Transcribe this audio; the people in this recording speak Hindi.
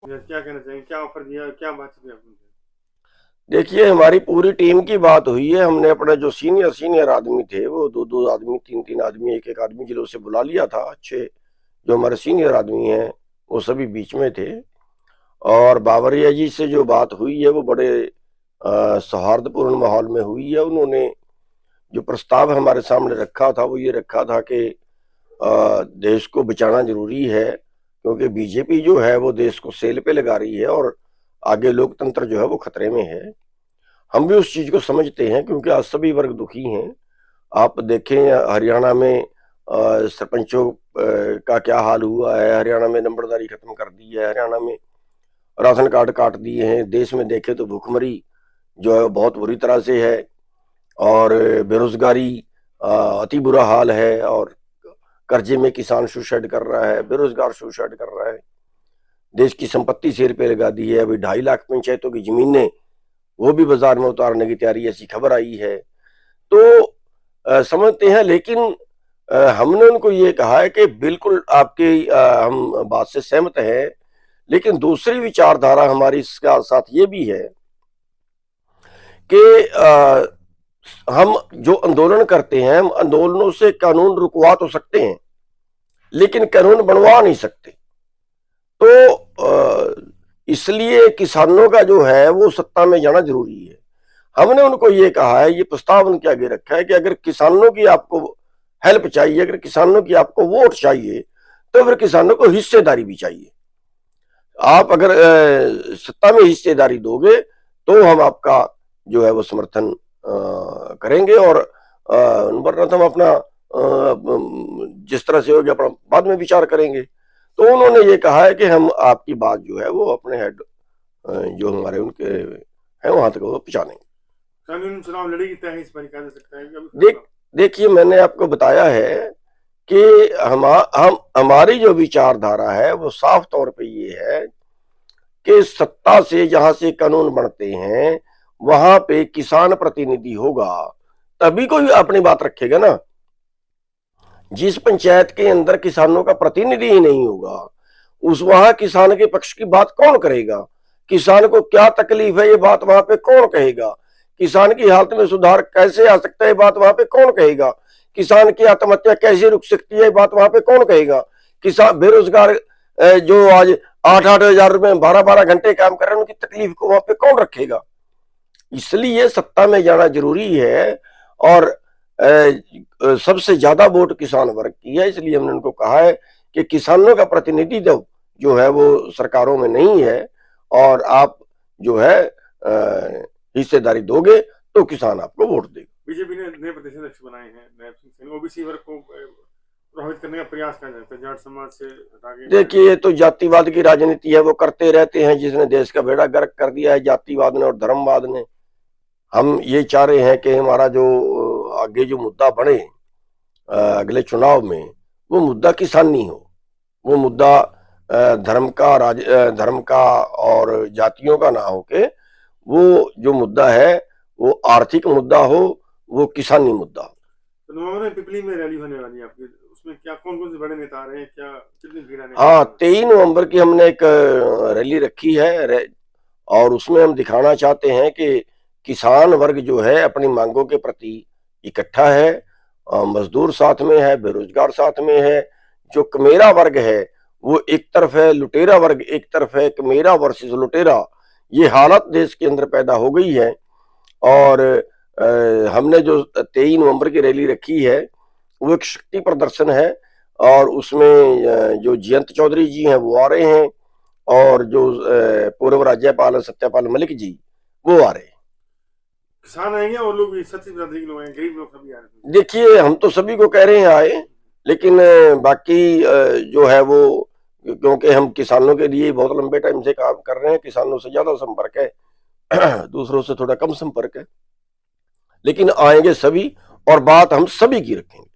क्या कहना चाहेंगे, क्या ऑफर दिया, क्या बातचीत हुई आपने? देखिए, हमारी पूरी टीम की बात हुई है। हमने अपने जो सीनियर सीनियर आदमी थे, वो दो दो आदमी, तीन तीन आदमी, एक एक आदमी जिलों से बुला लिया था। अच्छे जो हमारे सीनियर आदमी हैं वो सभी बीच में थे। और बाबरिया जी से जो बात हुई है वो बड़े सौहार्दपूर्ण माहौल में हुई है। उन्होंने जो प्रस्ताव हमारे सामने रखा था वो ये रखा था कि देश को बचाना जरूरी है, क्योंकि बीजेपी जो है वो देश को सेल पे लगा रही है और आगे लोकतंत्र जो है वो खतरे में है। हम भी उस चीज को समझते हैं, क्योंकि आज सभी वर्ग दुखी हैं। आप देखें हरियाणा में सरपंचों का क्या हाल हुआ है। हरियाणा में नंबरदारी खत्म कर दी है, हरियाणा में राशन कार्ड काट दिए हैं। देश में देखे तो भूखमरी जो है बहुत बुरी तरह से है, और बेरोजगारी अति बुरा हाल है, और कर्जे में किसान सुसाइड कर रहा है, बेरोजगार सुसाइड कर रहा है। देश की संपत्ति सिर पे लगा दी है। अभी 2.5 लाख पंचायतों की जमीनें वो भी बाजार में उतारने की तैयारी, ऐसी खबर आई है। तो समझते हैं, लेकिन हमने उनको ये कहा है कि बिल्कुल आपकी हम बात से सहमत हैं, लेकिन दूसरी विचारधारा हमारी इसका साथ ये भी है कि हम जो आंदोलन करते हैं, हम आंदोलनों से कानून रुकवा तो सकते हैं, लेकिन कानून बनवा नहीं सकते। तो इसलिए किसानों का जो है वो सत्ता में जाना जरूरी है। हमने उनको ये कहा है, ये प्रस्ताव उनके आगे रखा है कि अगर किसानों की आपको हेल्प चाहिए, अगर किसानों की आपको वोट चाहिए, तो फिर किसानों को हिस्सेदारी भी चाहिए। आप अगर सत्ता में हिस्सेदारी दोगे तो हम आपका जो है वो समर्थन करेंगे, और वरना तो हम अपना जिस तरह से होगा अपना बाद में विचार करेंगे। तो उन्होंने ये कहा है कि हम आपकी बात जो है वो अपने हेड जो हमारे उनके हैं वहां तक वो पहुंचानेंगे। कानूनी चुनाव लड़ेगी तय है, इस बार कहा जा सकता है देखिए, मैंने आपको बताया है कि हम हमारी जो विचारधारा है वो साफ तौर पे ये है कि सत्ता से जहां से कानून बनते हैं वहां पे किसान प्रतिनिधि होगा, तभी कोई अपनी बात रखेगा ना। जिस पंचायत के अंदर किसानों का प्रतिनिधि ही नहीं होगा, उस वहां किसान के पक्ष की बात कौन करेगा? किसान को क्या तकलीफ है ये बात वहां पे कौन कहेगा? किसान की हालत में सुधार कैसे आ सकता है बात वहां पे कौन कहेगा? किसान की आत्महत्या कैसे रुक सकती है बात वहां पे कौन कहेगा? किसान बेरोजगार जो आज 8-8 हजार रुपए 12-12 घंटे काम कर रहे हैं, उनकी तकलीफ को वहां पे कौन रखेगा? इसलिए सत्ता में जाना जरूरी है, और सबसे ज्यादा वोट किसान वर्ग की है। इसलिए हमने उनको कहा है कि किसानों का प्रतिनिधित्व जो है वो सरकारों में नहीं है, और आप जो है हिस्सेदारी दोगे तो किसान आपको वोट देगा। बीजेपी ने नए प्रदेश अध्यक्ष बनाए हैं, नायब सिंह सैनी, ओबीसी वर्ग को प्रभावित करने का प्रयास किया जाता है, जाट समाज से हटा के। देखिए, ये तो जातिवाद की राजनीति है, वो करते रहते हैं, जिसने देश का बेड़ा गर्क कर दिया है जातिवाद ने और धर्मवाद ने। हम ये चाह रहे हैं कि हमारा जो आगे जो मुद्दा बने अगले चुनाव में, वो मुद्दा किसानी हो, वो मुद्दा धर्म का और जातियों का ना हो के वो जो मुद्दा है वो आर्थिक मुद्दा हो, वो किसानी मुद्दा हो। तो नवंबर में पिपली में रैली होने वाली है आपकी, उसमें क्या कौन कौन से बड़े नेता आ रहे हैं, क्या कितनी भीड़ आने? हाँ, 23 नवंबर की हमने एक रैली रखी है, और उसमें हम दिखाना चाहते हैं कि किसान वर्ग जो है अपनी मांगों के प्रति इकट्ठा है। मजदूर साथ में है, बेरोजगार साथ में है। जो कमेरा वर्ग है वो एक तरफ है, लुटेरा वर्ग एक तरफ है। कमेरा वर्सेस लुटेरा, ये हालत देश के अंदर पैदा हो गई है। और हमने जो 23 नवंबर की रैली रखी है वो एक शक्ति प्रदर्शन है, और उसमें जो जयंत चौधरी जी हैं वो आ रहे हैं, और जो पूर्व राज्यपाल सत्यपाल मलिक जी वो आ रहे हैं। किसान आएंगे और लोग भी, 70 लोग आएंगे, गरीब लोग सभी आ रहे हैं। देखिए, हम तो सभी को कह रहे हैं आए, लेकिन बाकी जो है वो, क्योंकि हम किसानों के लिए बहुत लंबे टाइम से काम कर रहे हैं, किसानों से ज्यादा संपर्क है दूसरों से थोड़ा कम संपर्क है, लेकिन आएंगे सभी, और बात हम सभी की रखेंगे।